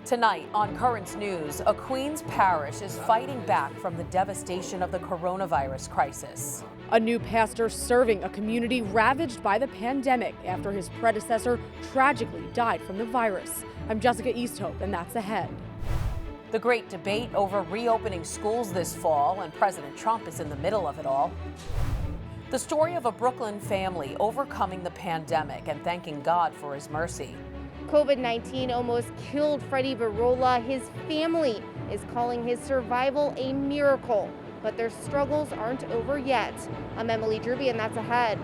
Tonight on Currents News, a Queens parish is fighting back from the devastation of the coronavirus crisis. A new pastor serving a community ravaged by the pandemic after his predecessor tragically died from the virus. I'm Jessica Easthope, and that's ahead. The great debate over reopening schools this fall, and President Trump is in the middle of it all. The story of a Brooklyn family overcoming the pandemic and thanking God for his mercy. COVID-19 almost killed Freddie Virola. His family is calling his survival a miracle, but their struggles aren't over yet. I'm Emily Drewby, and that's ahead.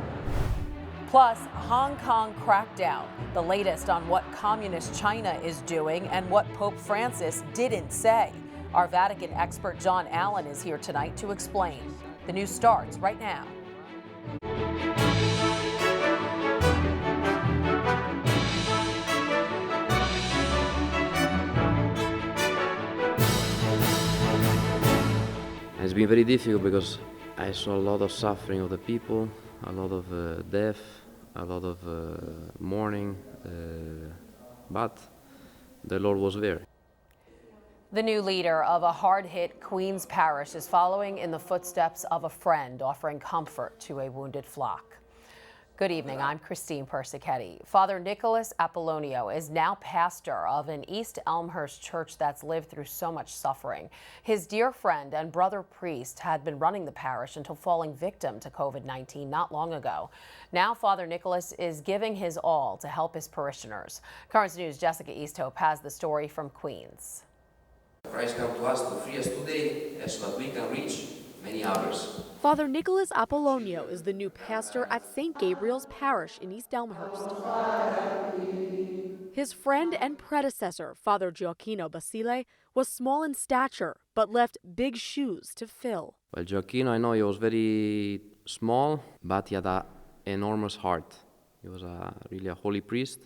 Plus, Hong Kong crackdown, the latest on what communist China is doing and what Pope Francis didn't say. Our Vatican expert John Allen is here tonight to explain. The news starts right now. It's been very difficult because I saw a lot of suffering of the people, a lot of death, a lot of mourning, but the Lord was there. The new leader of a hard-hit Queens parish is following in the footsteps of a friend, offering comfort to a wounded flock. Good evening, I'm Christine Persichetti. Father Nicholas Apollonio is now pastor of an East Elmhurst church that's lived through so much suffering. His dear friend and brother priest had been running the parish until falling victim to COVID-19 not long ago. Now Father Nicholas is giving his all to help his parishioners. Currents News' Jessica Easthope has the story from Queens. Christ come to us to free us today so that we can reach many others. Father Nicholas Apollonio is the new pastor at St. Gabriel's Parish in East Elmhurst. His friend and predecessor, Father Gioacchino Basile, was small in stature but left big shoes to fill. Well, Gioacchino, I know he was very small, but he had an enormous heart. He was really a holy priest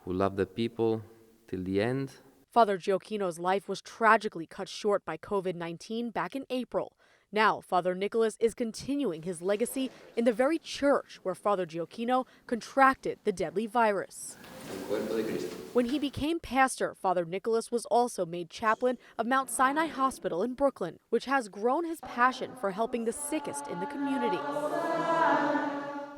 who loved the people till the end. Father Gioacchino's life was tragically cut short by COVID-19 back in April. Now, Father Nicholas is continuing his legacy in the very church where Father Gioacchino contracted the deadly virus. When he became pastor, Father Nicholas was also made chaplain of Mount Sinai Hospital in Brooklyn, which has grown his passion for helping the sickest in the community.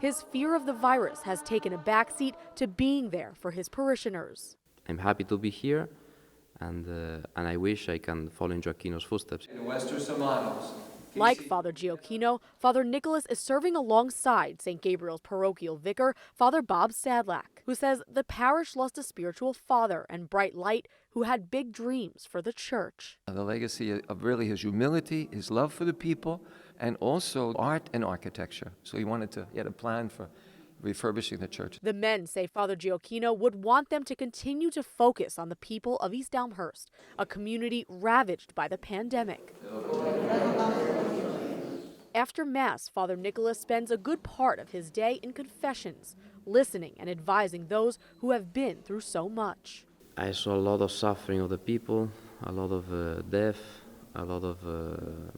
His fear of the virus has taken a backseat to being there for his parishioners. I'm happy to be here, and I wish I can follow in Gioacchino's footsteps. Like Father Gioacchino, Father Nicholas is serving alongside St. Gabriel's parochial vicar, Father Bob Sadlack, who says the parish lost a spiritual father and bright light who had big dreams for the church. The legacy of really his humility, his love for the people, and also art and architecture. So he had a plan for refurbishing the church. The men say Father Gioacchino would want them to continue to focus on the people of East Elmhurst, a community ravaged by the pandemic. After Mass, Father Nicholas spends a good part of his day in confessions, listening and advising those who have been through so much. I saw a lot of suffering of the people, a lot of death, a lot of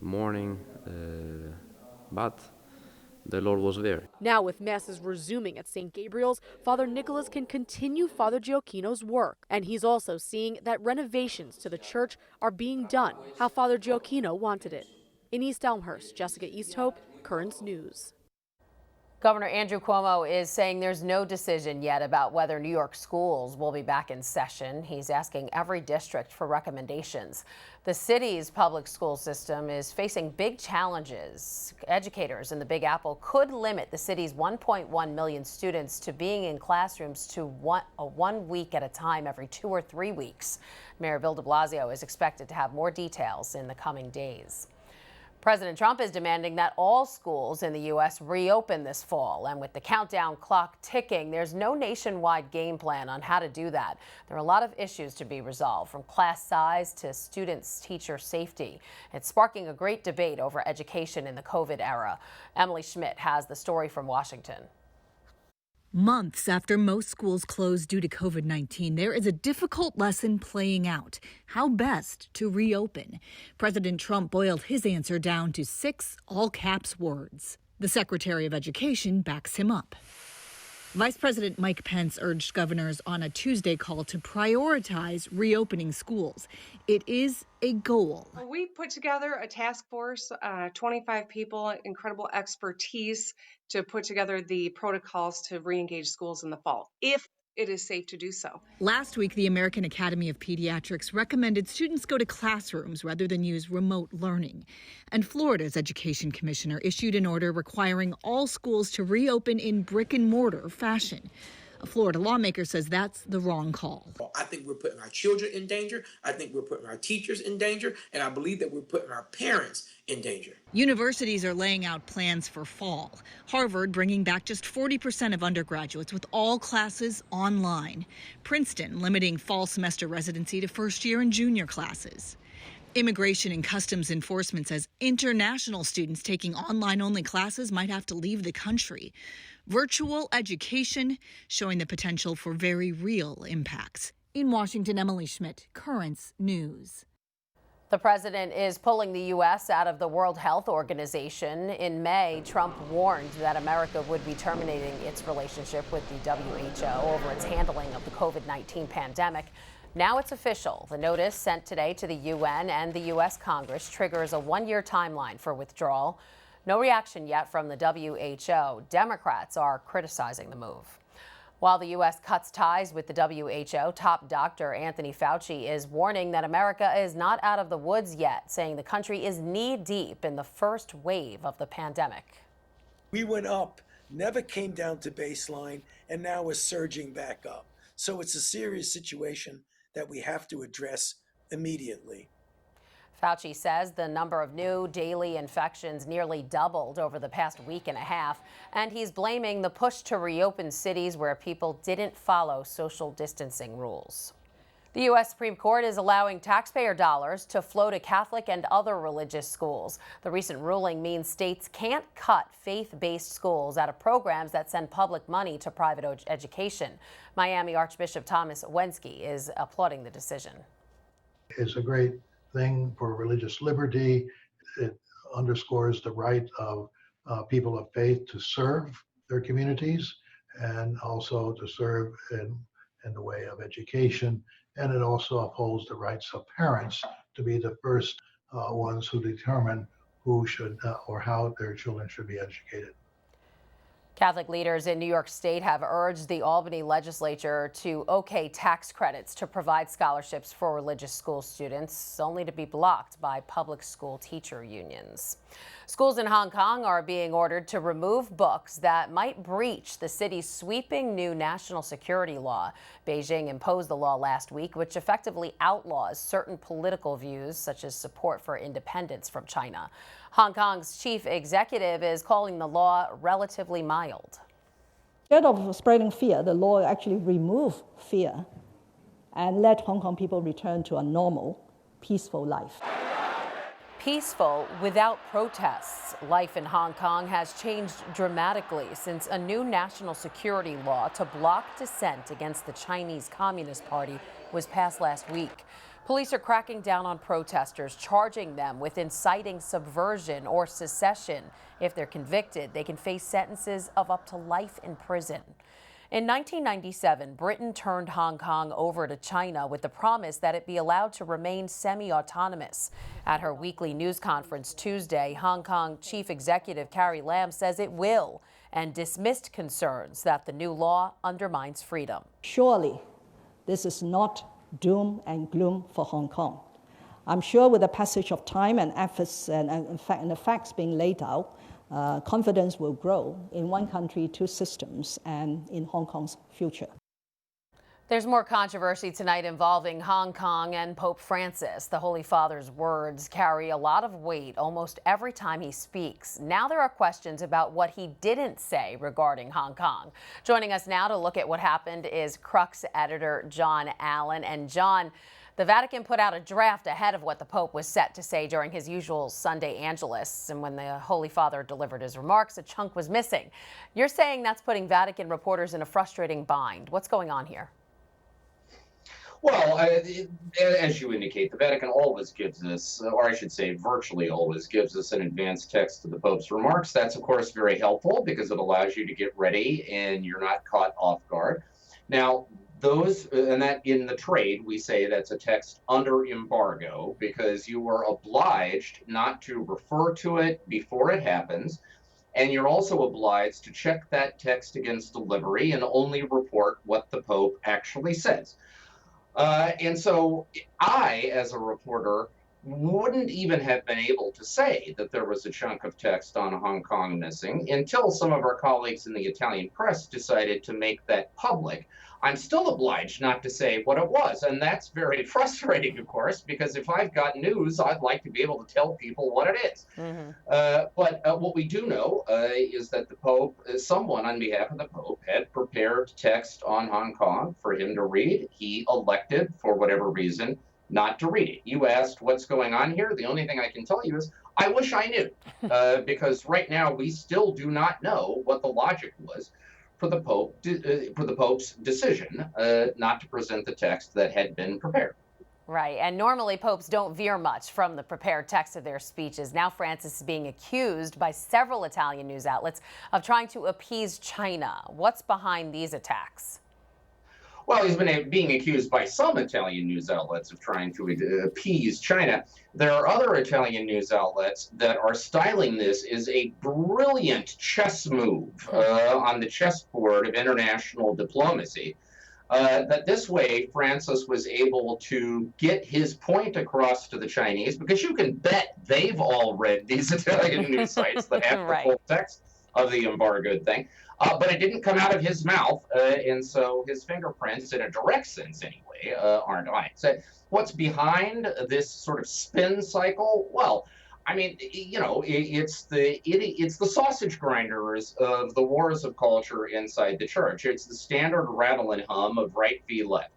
mourning, but the Lord was there. Now with Masses resuming at St. Gabriel's, Father Nicholas can continue Father Gioacchino's work. And he's also seeing that renovations to the church are being done how Father Gioacchino wanted it. In East Elmhurst, Jessica Easthope, Currents News. Governor Andrew Cuomo is saying there's no decision yet about whether New York schools will be back in session. He's asking every district for recommendations. The city's public school system is facing big challenges. Educators in the Big Apple could limit the city's 1.1 million students to being in classrooms to one week at a time every 2 or 3 weeks. Mayor Bill de Blasio is expected to have more details in the coming days. President Trump is demanding that all schools in the U.S. reopen this fall. And with the countdown clock ticking, there's no nationwide game plan on how to do that. There are a lot of issues to be resolved, from class size to students-teacher safety. It's sparking a great debate over education in the COVID era. Emily Schmidt has the story from Washington. Months after most schools closed due to COVID-19, there is a difficult lesson playing out: how best to reopen. President Trump boiled his answer down to 6 all-caps words. The Secretary of Education backs him up. Vice President Mike Pence urged governors on a Tuesday call to prioritize reopening schools. It is a goal. We put together a task force, 25 people, incredible expertise to put together the protocols to re-engage schools in the fall, if it is safe to do so. Last week, the American Academy of Pediatrics recommended students go to classrooms rather than use remote learning. And Florida's education commissioner issued an order requiring all schools to reopen in brick-and-mortar fashion. A Florida lawmaker says that's the wrong call. I think we're putting our children in danger. I think we're putting our teachers in danger. And I believe that we're putting our parents in danger. Universities are laying out plans for fall. Harvard bringing back just 40% of undergraduates with all classes online. Princeton limiting fall semester residency to first year and junior classes. Immigration and Customs Enforcement says international students taking online-only classes might have to leave the country. Virtual education showing the potential for very real impacts. In Washington, Emily Schmidt, Currents News. The president is pulling the U.S. out of the World Health Organization. In May, Trump warned that America would be terminating its relationship with the WHO over its handling of the COVID-19 pandemic. Now it's official. The notice sent today to the UN and the U.S. Congress triggers a one-year timeline for withdrawal. No reaction yet from the WHO. Democrats are criticizing the move. While the U.S. cuts ties with the WHO, top doctor Anthony Fauci is warning that America is not out of the woods yet, saying the country is knee-deep in the first wave of the pandemic. We went up, never came down to baseline, and now we're surging back up. So it's a serious situation that we have to address immediately. Fauci says the number of new daily infections nearly doubled over the past week and a half, and he's blaming the push to reopen cities where people didn't follow social distancing rules. The U.S. Supreme Court is allowing taxpayer dollars to flow to Catholic and other religious schools. The recent ruling means states can't cut faith-based schools out of programs that send public money to private education. Miami Archbishop Thomas Wensky is applauding the decision. It's a great thing for religious liberty. It underscores the right of people of faith to serve their communities and also to serve in the way of education. And it also upholds the rights of parents to be the first ones who determine who should or how their children should be educated. Catholic leaders in New York State have urged the Albany legislature to okay tax credits to provide scholarships for religious school students, only to be blocked by public school teacher unions. Schools in Hong Kong are being ordered to remove books that might breach the city's sweeping new national security law. Beijing imposed the law last week, which effectively outlaws certain political views, such as support for independence from China. Hong Kong's chief executive is calling the law relatively mild. Instead of spreading fear, the law actually removed fear and let Hong Kong people return to a normal, peaceful life. Peaceful without protests. Life in Hong Kong has changed dramatically since a new national security law to block dissent against the Chinese Communist Party was passed last week. Police are cracking down on protesters, charging them with inciting subversion or secession. If they're convicted, they can face sentences of up to life in prison. In 1997, Britain turned Hong Kong over to China with the promise that it be allowed to remain semi-autonomous. At her weekly news conference Tuesday, Hong Kong Chief Executive Carrie Lam says it will and dismissed concerns that the new law undermines freedom. Surely, this is not doom and gloom for Hong Kong. I'm sure with the passage of time and efforts and the facts being laid out, confidence will grow in one country, two systems, and in Hong Kong's future. There's more controversy tonight involving Hong Kong and Pope Francis. The Holy Father's words carry a lot of weight almost every time he speaks. Now there are questions about what he didn't say regarding Hong Kong. Joining us now to look at what happened is Crux editor John Allen. And John, the Vatican put out a draft ahead of what the Pope was set to say during his usual Sunday Angelus. And when the Holy Father delivered his remarks, a chunk was missing. You're saying that's putting Vatican reporters in a frustrating bind. What's going on here? Well, as you indicate, the Vatican always gives us, or I should say virtually always gives us an advance text of the Pope's remarks. That's, of course, very helpful because it allows you to get ready and you're not caught off guard. Now, those, and that in the trade, we say that's a text under embargo because you are obliged not to refer to it before it happens. And you're also obliged to check that text against delivery and only report what the Pope actually says. And so I, as a reporter, wouldn't even have been able to say that there was a chunk of text on Hong Kong missing until some of our colleagues in the Italian press decided to make that public. I'm still obliged not to say what it was, and that's very frustrating, of course, because if I've got news, I'd like to be able to tell people what it is. But what we do know is that the Pope, someone on behalf of the Pope, had prepared text on Hong Kong for him to read. He elected, for whatever reason, not to read it. You asked what's going on here. The only thing I can tell you is I wish I knew, because right now we still do not know what the logic was for the Pope, for the Pope's decision not to present the text that had been prepared. Right, and normally popes don't veer much from the prepared text of their speeches. Now Francis is being accused by several Italian news outlets of trying to appease China. What's behind these attacks? Well, he's been being accused by some Italian news outlets of trying to appease China. There are other Italian news outlets that are styling this as a brilliant chess move on the chessboard of international diplomacy. That this way, Francis was able to get his point across to the Chinese, because you can bet they've all read these Italian news sites that have the full text of the embargoed thing. But it didn't come out of his mouth, and so his fingerprints, in a direct sense anyway, aren't on it. So what's behind this sort of spin cycle? Well, I mean, you know, it's the sausage grinders of the wars of culture inside the church. It's the standard rattle and hum of right v left.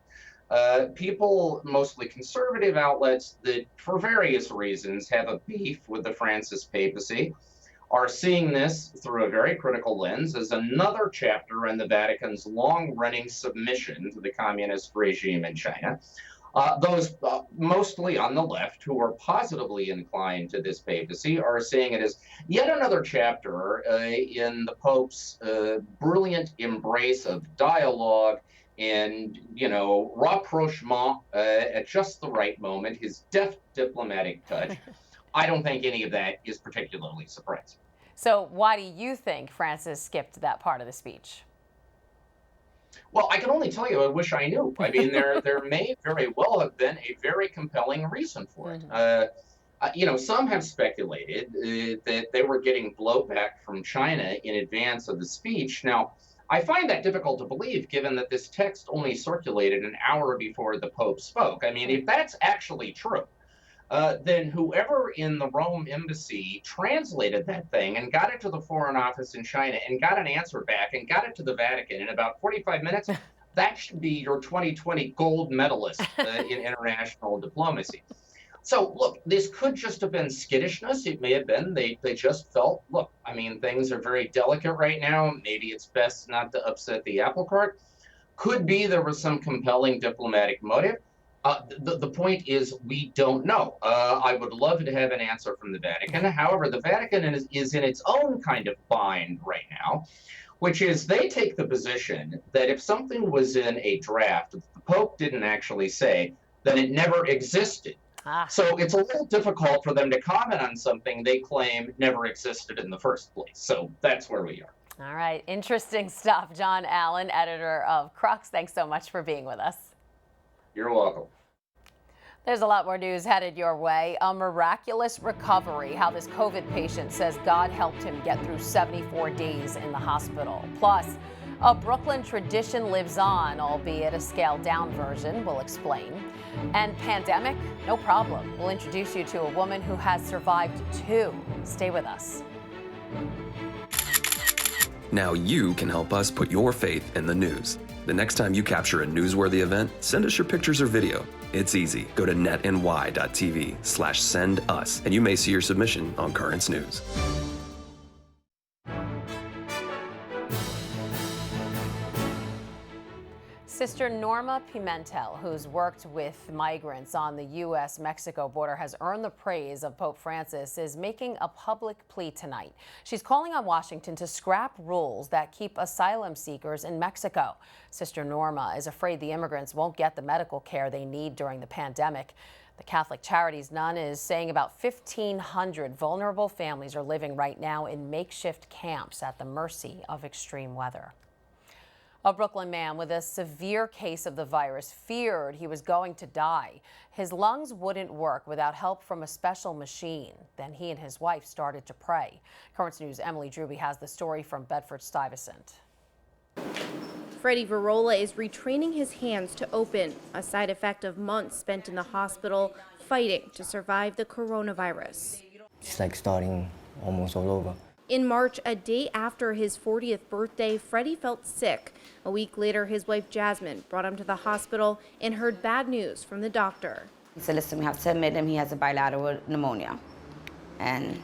People, mostly conservative outlets that, for various reasons, have a beef with the Francis papacy, are seeing this through a very critical lens as another chapter in the Vatican's long-running submission to the communist regime in China. Those mostly on the left who are positively inclined to this papacy are seeing it as yet another chapter in the Pope's brilliant embrace of dialogue and, you know, rapprochement at just the right moment, his deft diplomatic touch. I don't think any of that is particularly surprising. So why do you think Francis skipped that part of the speech? Well, I can only tell you I wish I knew. I mean, there may very well have been a very compelling reason for it. You know, some have speculated that they were getting blowback from China in advance of the speech. Now, I find that difficult to believe, given that this text only circulated an hour before the Pope spoke. I mean, if that's actually true, then whoever in the Rome embassy translated that thing and got it to the Foreign Office in China and got an answer back and got it to the Vatican in about 45 minutes, that should be your 2020 gold medalist in international diplomacy. So, look, this could just have been skittishness. It may have been they just felt, look, I mean, things are very delicate right now. Maybe it's best not to upset the apple cart. Could be there was some compelling diplomatic motive. The point is, we don't know. I would love to have an answer from the Vatican. However, the Vatican is in its own kind of bind right now, which is they take the position that if something was in a draft that the Pope didn't actually say, then it never existed. So it's a little difficult for them to comment on something they claim never existed in the first place. So that's where we are. All right. Interesting stuff. John Allen, editor of Crux. Thanks so much for being with us. You're welcome. There's a lot more news headed your way. A miraculous recovery, how this COVID patient says God helped him get through 74 days in the hospital. Plus, a Brooklyn tradition lives on, albeit a scaled-down version. We'll explain. And pandemic? No problem. We'll introduce you to a woman who has survived two. Stay with us. Now you can help us put your faith in the news. The next time you capture a newsworthy event, send us your pictures or video. It's easy. Go to netny.tv/send us, and you may see your submission on Currents News. Sister Sister Norma Pimentel, who's worked with migrants on the U.S.-Mexico border, has earned the praise of Pope Francis, is making a public plea tonight. She's calling on Washington to scrap rules that keep asylum seekers in Mexico. Sister Norma is afraid the immigrants won't get the medical care they need during the pandemic. The Catholic Charities nun is saying about 1,500 vulnerable families are living right now in makeshift camps at the mercy of extreme weather. A Brooklyn man with a severe case of the virus feared he was going to die. His lungs wouldn't work without help from a special machine. Then he and his wife started to pray. Currents News' Emily Druby has the story from Bedford-Stuyvesant. Freddie Varola is retraining his hands to open, a side effect of months spent in the hospital fighting to survive the coronavirus. It's like starting almost all over. In March, a day after his 40th birthday, Freddie felt sick. A week later, his wife Jasmine brought him to the hospital and heard bad news from the doctor. He said, listen, we have to admit him, he has a bilateral pneumonia. And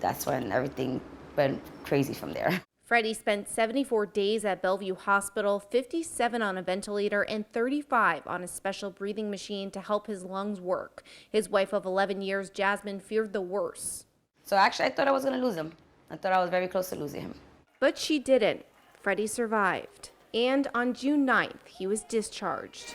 that's when everything went crazy from there. Freddie spent 74 days at Bellevue Hospital, 57 on a ventilator and 35 on a special breathing machine to help his lungs work. His wife of 11 years, Jasmine, feared the worst. So actually, I thought I was going to lose him. I thought I was very close to losing him. But she didn't. Freddie survived. And on June 9th, he was discharged.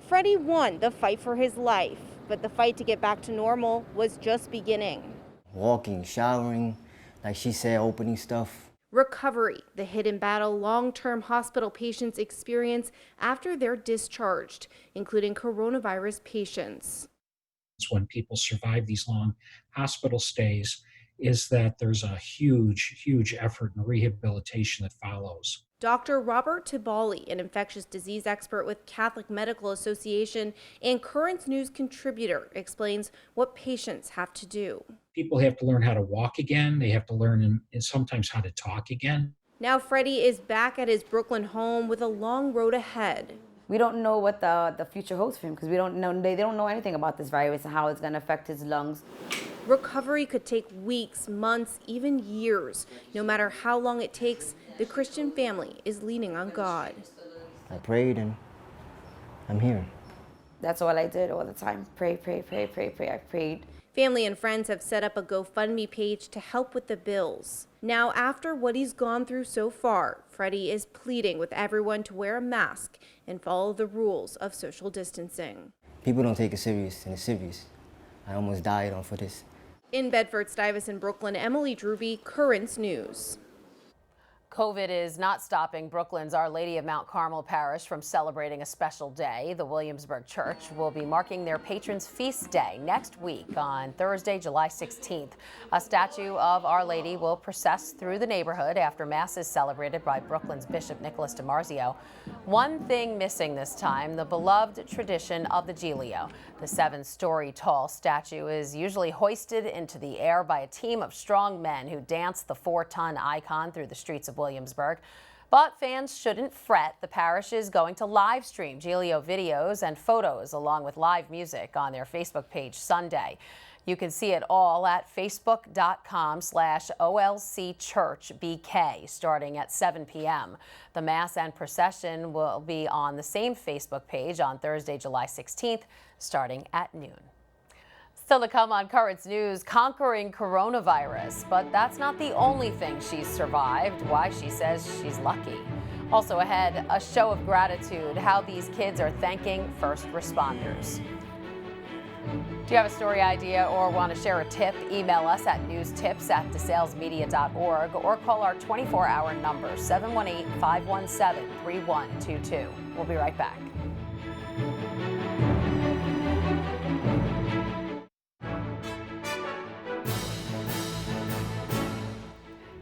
Freddie won the fight for his life, but the fight to get back to normal was just beginning. Walking, showering, like she said, opening stuff. Recovery, the hidden battle long-term hospital patients experience after they're discharged, including coronavirus patients. When people survive these long hospital stays is that there's a huge effort and rehabilitation that follows. Dr. Robert Tibali, an infectious disease expert with Catholic Medical Association and Currents News contributor, explains what patients have to do. People have to learn how to walk again. They have to learn and sometimes how to talk again. Now Freddie is back at his Brooklyn home with a long road ahead. We don't know what the future holds for him because we don't know, they don't know anything about this virus and how it's going to affect his lungs. Recovery could take weeks, months, even years. No matter how long it takes, the Christian family is leaning on God. I prayed and I'm here. That's all I did all the time. Pray, pray, pray, pray, pray. I prayed. Family and friends have set up a GoFundMe page to help with the bills. Now, after what he's gone through so far, Freddie is pleading with everyone to wear a mask and follow the rules of social distancing. People don't take it serious, and it's serious. I almost died for this. In Bedford-Stuyvesant, Brooklyn, Emily Druby, Currents News. COVID is not stopping Brooklyn's Our Lady of Mount Carmel parish from celebrating a special day. The Williamsburg Church will be marking their patron's feast day next week on Thursday, July 16th. A statue of Our Lady will process through the neighborhood after Mass is celebrated by Brooklyn's Bishop Nicholas DiMarzio. One thing missing this time, the beloved tradition of the Giglio. The 7-story tall statue is usually hoisted into the air by a team of strong men who dance the 4-ton icon through the streets of Williamsburg. But fans shouldn't fret. The parish is going to live stream Giglio videos and photos along with live music on their Facebook page Sunday. You can see it all at facebook.com/OLCChurchBK starting at 7 p.m. The Mass and procession will be on the same Facebook page on Thursday, July 16th, starting at noon. Still to come on Currents News, conquering coronavirus. But that's not the only thing she's survived, why she says she's lucky. Also ahead, a show of gratitude, how these kids are thanking first responders. Do you have a story idea or want to share a tip? Email us at newstips@desalesmedia.org or call our 24-hour number, 718-517-3122. We'll be right back.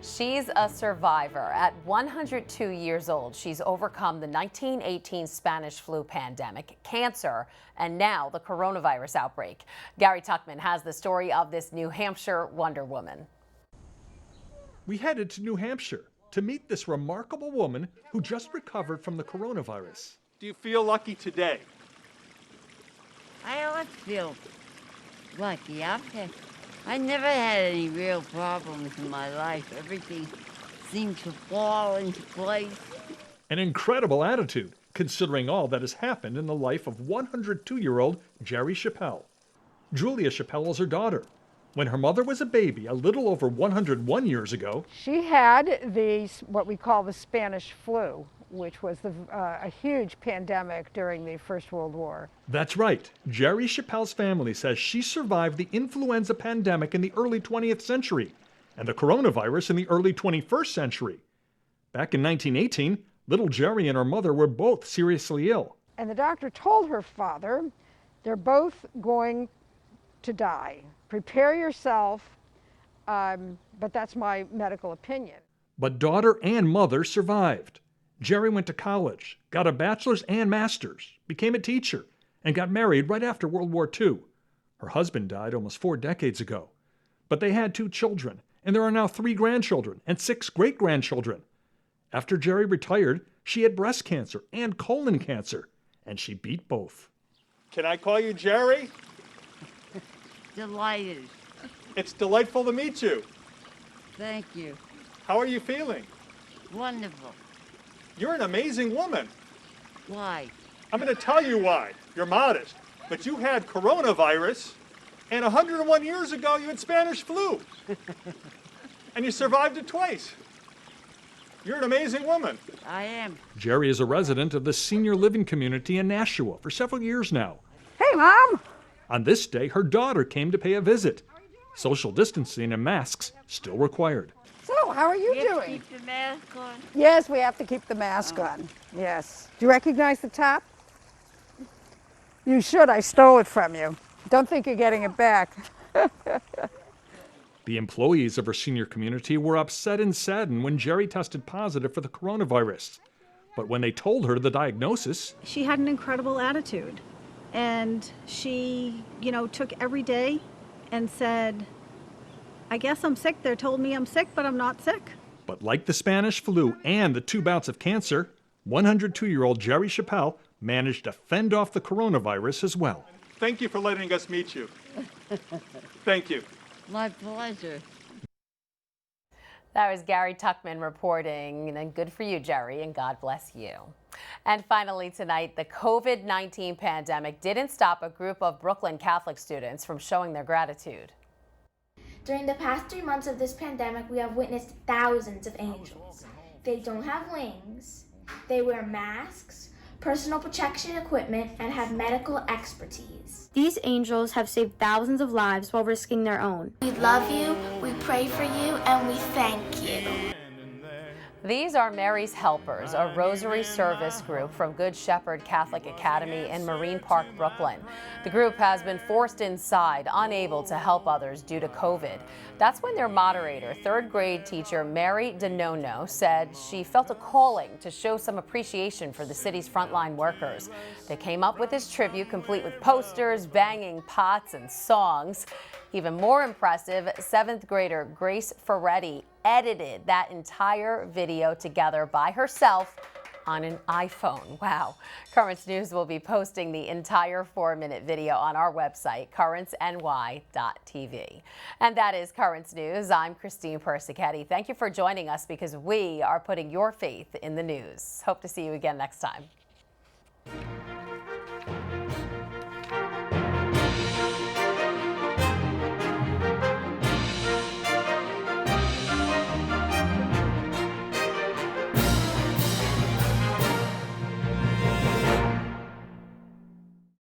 She's a survivor. At 102 years old, she's overcome the 1918 Spanish flu pandemic, cancer, and now the coronavirus outbreak. Gary Tuckman has the story of this New Hampshire Wonder Woman. We headed to New Hampshire to meet this remarkable woman who just recovered from the coronavirus. Do you feel lucky today? I always feel lucky. I never had any real problems in my life. Everything seemed to fall into place. An incredible attitude, considering all that has happened in the life of 102-year-old GERRY Chappell. Julia Chappell is her daughter. When her mother was a baby, a little over 101 years ago, she had what we call the Spanish flu, which was a huge pandemic during the First World War. That's right. GERRY Chappell's family says she survived the influenza pandemic in the early 20th century and the coronavirus in the early 21st century. Back in 1918, little GERRY and her mother were both seriously ill. And the doctor told her father, they're both going to die. Prepare yourself, but that's my medical opinion. But daughter and mother survived. GERRY went to college, got a bachelor's and master's, became a teacher, and got married right after World War II. Her husband died almost 4 decades ago. But they had 2 children, and there are now 3 grandchildren and 6 great-grandchildren. After GERRY retired, she had breast cancer and colon cancer, and she beat both. Can I call you GERRY? Delighted. It's delightful to meet you. Thank you. How are you feeling? Wonderful. You're an amazing woman. Why? I'm going to tell you why. You're modest. But you had coronavirus, and 101 years ago you had Spanish flu. And you survived it twice. You're an amazing woman. I am. GERRY is a resident of the senior living community in Nashua for several years now. Hey, Mom! On this day, her daughter came to pay a visit. Social distancing and masks still required. So, how are you You have to doing? keep the mask on. Yes, we have to keep the mask on. Yes. Do you recognize the top? You should. I stole it from you. Don't think you're getting it back. The employees of her senior community were upset and saddened when GERRY tested positive for the coronavirus. But when they told her the diagnosis, she had an incredible attitude. And she, took every day and said, I guess I'm sick. They told me I'm sick, but I'm not sick. But like the Spanish flu and the 2 bouts of cancer, 102-year-old GERRY Chappell managed to fend off the coronavirus as well. Thank you for letting us meet you. Thank you. My pleasure. That was Gary Tuckman reporting, and good for you, GERRY, and God bless you. And finally tonight, the COVID-19 pandemic didn't stop a group of Brooklyn Catholic students from showing their gratitude. During the past 3 months of this pandemic, we have witnessed thousands of angels. They don't have wings, they wear masks, personal protection equipment, and have medical expertise. These angels have saved thousands of lives while risking their own. We love you, we pray for you, and we thank you. These are Mary's Helpers, a rosary service group from Good Shepherd Catholic Academy in Marine Park, Brooklyn. The group has been forced inside, unable to help others due to COVID. That's when their moderator, 3rd grade teacher Mary DeNono, said she felt a calling to show some appreciation for the city's frontline workers. They came up with this tribute complete with posters, banging pots, and songs. Even more impressive, 7th grader Grace Ferretti edited that entire video together by herself on an iPhone. Wow. Currents News will be posting the entire 4-minute video on our website, currentsny.tv. And that is Currents News. I'm Christine PERSICHETTE. Thank you for joining us because we are putting your faith in the news. Hope to see you again next time.